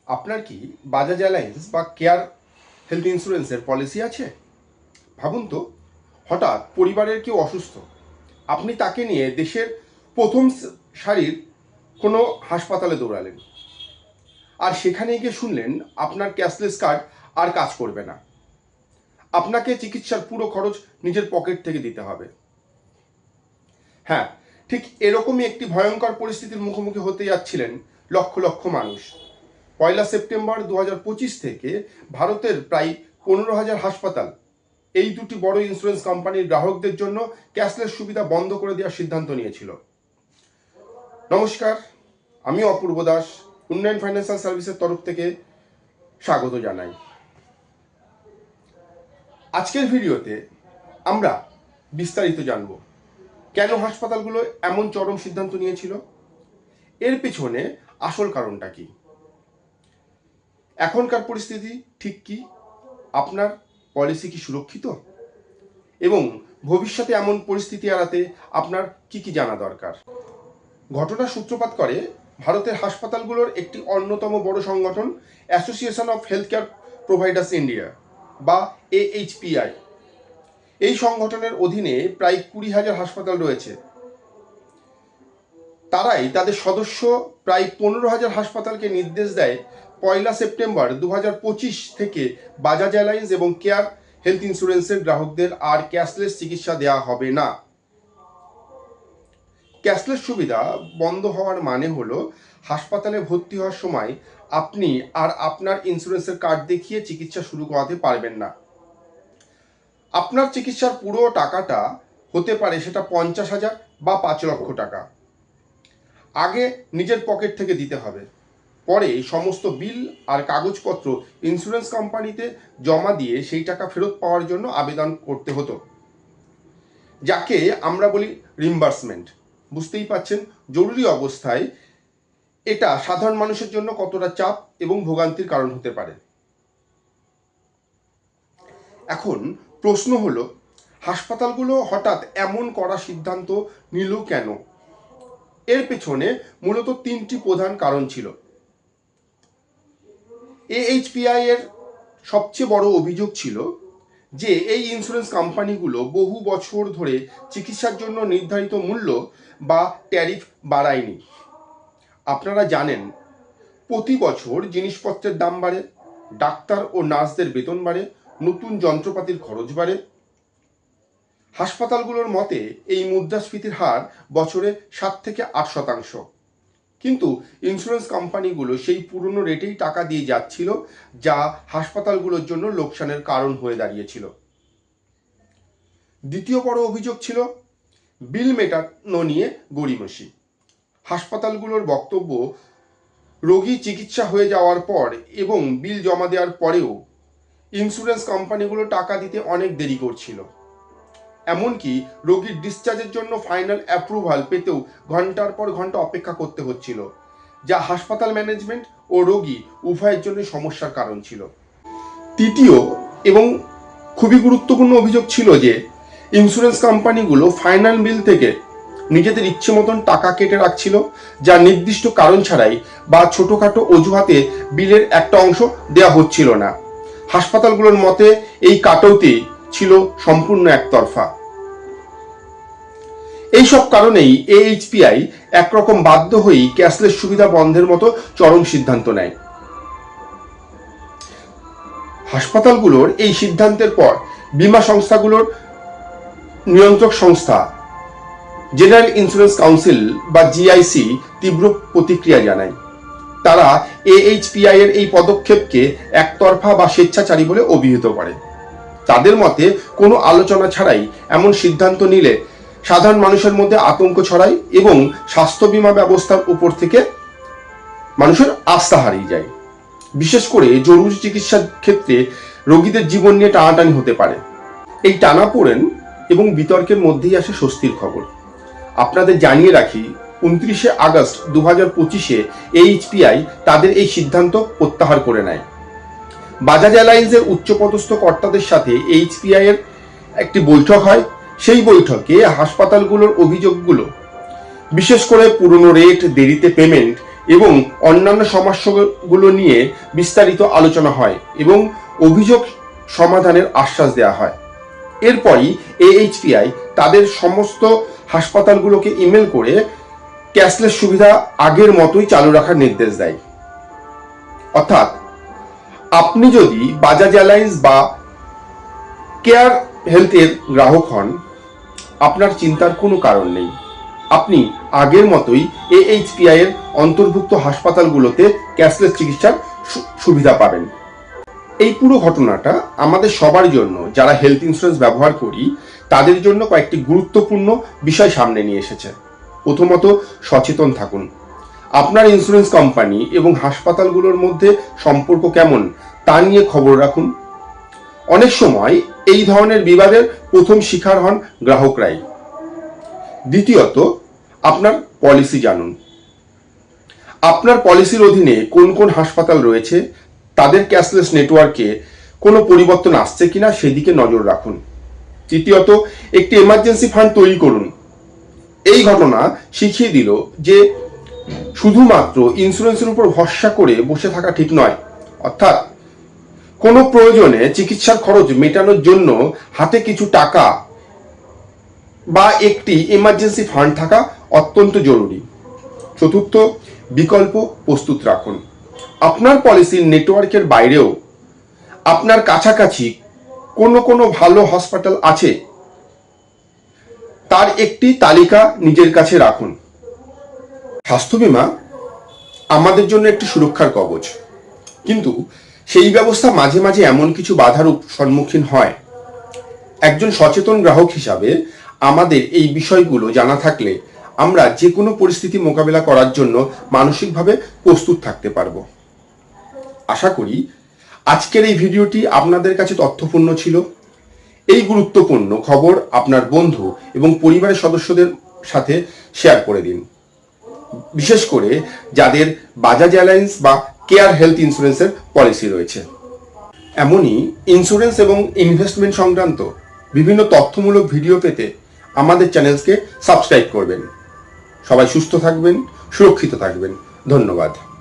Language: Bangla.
আপনার কি বাজাজ অ্যালায়েন্স বা কেয়ার হেলথ ইন্স্যুরেন্সের পলিসি আছে? ভাবুন তো, হঠাৎ পরিবারের কেউ অসুস্থ, আপনি তাকে নিয়ে দেশের প্রথম সারির কোনো হাসপাতালে দৌড়ালেন, আর সেখানে গিয়ে শুনলেন আপনার ক্যাশলেস কার্ড আর কাজ করবে না, আপনাকে চিকিৎসার পুরো খরচ নিজের পকেট থেকে দিতে হবে। হ্যাঁ, ঠিক এরকমই একটি ভয়ঙ্কর পরিস্থিতির মুখোমুখি হতে যাচ্ছিলেন লক্ষ লক্ষ মানুষ। 1 সেপ্টেম্বর 2025 থেকে ভারতের প্রায় 15,000 হাসপাতাল এই দুটি বড় ইন্স্যুরেন্স কোম্পানির গ্রাহকদের জন্য ক্যাশলেস সুবিধা বন্ধ করে দেওয়ার সিদ্ধান্ত নিয়েছিল। নমস্কার, আমি অপূর্ব দাস, উন্নয়ন ফাইন্যান্সিয়াল সার্ভিসের তরফ থেকে স্বাগত জানাই। আজকের ভিডিওতে আমরা বিস্তারিত জানব কেন হাসপাতালগুলো এমন চরম সিদ্ধান্ত নিয়েছিল, এর পেছনে আসল কারণটা কি, এখনকার পরিস্থিতি ঠিক কি, আপনার পলিসি কি সুরক্ষিত, এবং ভবিষ্যতে এমন পরিস্থিতি এড়াতে আপনার কি কি জানা দরকার। ঘটনা সূত্রপাত করে ভারতের হাসপাতালগুলোর একটি অন্যতম বড় সংগঠন association of health care providers India বা AHPI। এই সংগঠনের অধীনে প্রায় 20,000 হাসপাতাল রয়েছে। তারাই তাদের সদস্য প্রায় 15,000 হাসপাতালকে নির্দেশ দেয় 1 সেপ্টেম্বর 2025 থেকে বাজাজ অ্যালায়েন্স এবং কেয়ার হেলথ ইন্স্যুরেন্সের গ্রাহকদের আর ক্যাশলেস চিকিৎসা দেওয়া হবে না। ক্যাশলেস সুবিধা বন্ধ হওয়ার মানে হলো হাসপাতালে ভর্তি হওয়ার সময় আপনি আর আপনার ইন্স্যুরেন্সের কার্ড দেখিয়ে চিকিৎসা শুরু করাতে পারবেন না। আপনার চিকিৎসার পুরো টাকাটা হতে পারে সেটা 50,000 বা 5 লক্ষ টাকা আগে নিজের পকেট থেকে দিতে হবে। পরে সমস্ত বিল আর কাগজপত্র ইন্স্যুরেন্স কোম্পানিতে জমা দিয়ে সেই টাকা ফেরত পাওয়ার জন্য আবেদন করতে হতো, যাকে আমরা বলি রিম্বার্সমেন্ট। বুঝতেই পাচ্ছেন জরুরি অবস্থায় এটা সাধারণ মানুষের জন্য কতটা চাপ এবং ভোগান্তির কারণ হতে পারে। এখন প্রশ্ন হলো, হাসপাতালগুলো হঠাৎ এমন কড়া সিদ্ধান্ত নিল কেন? এর পেছনে মূলত 3টি প্রধান কারণ ছিল। AHPI এর সবচেয়ে বড় অভিযোগ ছিল যে এই ইন্স্যুরেন্স কোম্পানিগুলো বহু বছর ধরে চিকিৎসার জন্য নির্ধারিত মূল্য বা ট্যারিফ বাড়ায়নি। আপনারা জানেন, প্রতি বছর জিনিসপত্রের দাম বাড়ে, ডাক্তার ও নার্সদের বেতন বাড়ে, নতুন যন্ত্রপাতির খরচ বাড়ে। হাসপাতালগুলোর মতে এই মুদ্রাস্ফীতির হার বছরে 7 থেকে 8%। কিন্তু ইন্স্যুরেন্স কোম্পানিগুলো সেই পুরনো রেটেই টাকা দিয়ে যাচ্ছিল, যা হাসপাতালগুলোর জন্য লোকসানের কারণ হয়ে দাঁড়িয়েছিল। দ্বিতীয় বড় অভিযোগ ছিল বিল মেটানো নিয়ে গড়িমসি। হাসপাতালগুলোর বক্তব্য, রোগী চিকিৎসা হয়ে যাওয়ার পর এবং বিল জমা দেওয়ার পরেও ইন্স্যুরেন্স কোম্পানিগুলো টাকা দিতে অনেক দেরি করছিল। এমনকি রোগীর ডিসচার্জের জন্য ফাইনাল অ্যাপ্রুভাল পেতেও ঘন্টার পর ঘন্টা অপেক্ষা করতে হচ্ছিল, যা হাসপাতাল ম্যানেজমেন্ট ও রোগী উভয়ের জন্য সমস্যার কারণ ছিল। তৃতীয় এবং খুবই গুরুত্বপূর্ণ অভিযোগ ছিল যে ইন্স্যুরেন্স কোম্পানিগুলো ফাইনাল বিল থেকে নিজেদের ইচ্ছে মতন টাকা কেটে রাখছিল, যা নির্দিষ্ট কারণ ছাড়াই বা ছোটোখাটো অজুহাতে বিলের একটা অংশ দেওয়া হচ্ছিল না। হাসপাতালগুলোর মতে এই কাটৌতি ছিল সম্পূর্ণ একতরফা। এইসব কারণেই AHPI একরকম বাধ্য হয়েই ক্যাশলেস সুবিধা বন্ধের মতো চরম সিদ্ধান্ত নেয়। হাসপাতালগুলোর এই সিদ্ধান্তের পর বীমা সংস্থাগুলোর নিয়ন্ত্রক সংস্থা জেনারেল ইন্স্যুরেন্স কাউন্সিল বা GIC তীব্র প্রতিক্রিয়া জানায়। তারা AHPI এর এই পদক্ষেপকে একতরফা বা স্বেচ্ছাচারী বলে অভিহিত করে। তাদের মতে কোনো আলোচনা ছাড়াই এমন সিদ্ধান্ত নিলে সাধারণ মানুষের মধ্যে আতঙ্ক ছড়ায় এবং স্বাস্থ্য বীমা ব্যবস্থার উপর থেকে মানুষের আস্থা হারিয়ে যায়। বিশেষ করে জরুরি চিকিৎসার ক্ষেত্রে রোগীদের জীবন নিয়ে টানাটানি হতে পারে। এই টানাপোড়েন এবং বিতর্কের মধ্যেই আসে স্বস্তির খবর। আপনাদের জানিয়ে রাখি, 29 আগস্ট 2025 AHPI তাদের এই সিদ্ধান্ত প্রত্যাহার করে নেয়। বাজাজ অ্যালায়েন্সের উচ্চপদস্থ কর্তাদের সাথে AHPI এর একটি বৈঠক হয়। সেই বৈঠকে হাসপাতালগুলোর অভিযোগগুলো, বিশেষ করে পুরনো রেট, দেরিতে পেমেন্ট এবং অন্যান্য সমস্যাগুলো নিয়ে বিস্তারিত আলোচনা হয় এবং অভিযোগ সমাধানের আশ্বাস দেওয়া হয়। এরপরই AHPI তাদের সমস্ত হাসপাতালগুলোকে ইমেল করে ক্যাশলেস সুবিধা আগের মতোই চালু রাখার নির্দেশ দেয়। অর্থাৎ আপনি যদি বাজাজ অ্যালায়েন্স বা কেয়ার হেলথের গ্রাহক হন, আপনার চিন্তার কোনো কারণ নেই। আপনি আগের মতোই AHPI এর অন্তর্ভুক্ত হাসপাতালগুলোতে ক্যাশলেস চিকিৎসার সুবিধা পাবেন। এই পুরো ঘটনাটা আমাদের সবার জন্য, যারা হেলথ ইন্স্যুরেন্স ব্যবহার করি তাদের জন্য কয়েকটি গুরুত্বপূর্ণ বিষয় সামনে নিয়ে এসেছে। প্রথমত, সচেতন থাকুন। আপনার ইন্স্যুরেন্স কোম্পানি এবং হাসপাতালগুলোর মধ্যে সম্পর্ক কেমন তা নিয়ে খবর রাখুন। অনেক সময় এই ধরনের বিবাদের প্রথম শিকার হন গ্রাহকরাই। দ্বিতীয়ত, আপনার পলিসি জানুন। আপনার পলিসির অধীনে কোন কোন হাসপাতাল রয়েছে, তাদের ক্যাশলেস নেটওয়ার্কে কোনো পরিবর্তন আসছে কিনা সেদিকে নজর রাখুন। তৃতীয়ত, একটি এমার্জেন্সি ফান্ড তৈরি করুন। এই ঘটনা শিখিয়ে দিল যে শুধুমাত্র ইন্স্যুরেন্সের উপর ভরসা করে বসে থাকা ঠিক নয়। অর্থাৎ কোনো প্রয়োজনে চিকিৎসার খরচ মেটানোর জন্য হাতে কিছু টাকা বা একটি এমার্জেন্সি ফান্ড থাকা অত্যন্ত জরুরি। চতুর্থ, বিকল্প প্রস্তুত রাখুন। আপনার পলিসির নেটওয়ার্কের বাইরেও আপনার কাছাকাছি কোনো ভালো হসপিটাল আছে, তার একটি তালিকা নিজের কাছে রাখুন। স্বাস্থ্য বীমা আমাদের জন্য একটি সুরক্ষার কবচ, কিন্তু সেই ব্যবস্থা মাঝে মাঝে এমন কিছু বাধার সম্মুখীন হয়। একজন সচেতন গ্রাহক হিসাবে আমাদের এই বিষয়গুলো জানা থাকলে আমরা যে কোনো পরিস্থিতি মোকাবেলা করার জন্য মানসিকভাবে প্রস্তুত থাকতে পারব। আশা করি আজকের এই ভিডিওটি আপনাদের কাছে তথ্যপূর্ণ ছিল। এই গুরুত্বপূর্ণ খবর আপনার বন্ধু এবং পরিবারের সদস্যদের সাথে শেয়ার করে দিন, বিশেষ করে যাদের বাজাজ অ্যালায়েন্স বা কেয়ার হেলথ ইন্স্যুরেন্সের পলিসি রয়েছে। এমনই ইন্স্যুরেন্স এবং ইনভেস্টমেন্ট সংক্রান্ত বিভিন্ন তথ্যমূলক ভিডিও পেতে আমাদের চ্যানেলকে সাবস্ক্রাইব করবেন। সবাই সুস্থ থাকবেন, সুরক্ষিত থাকবেন। ধন্যবাদ।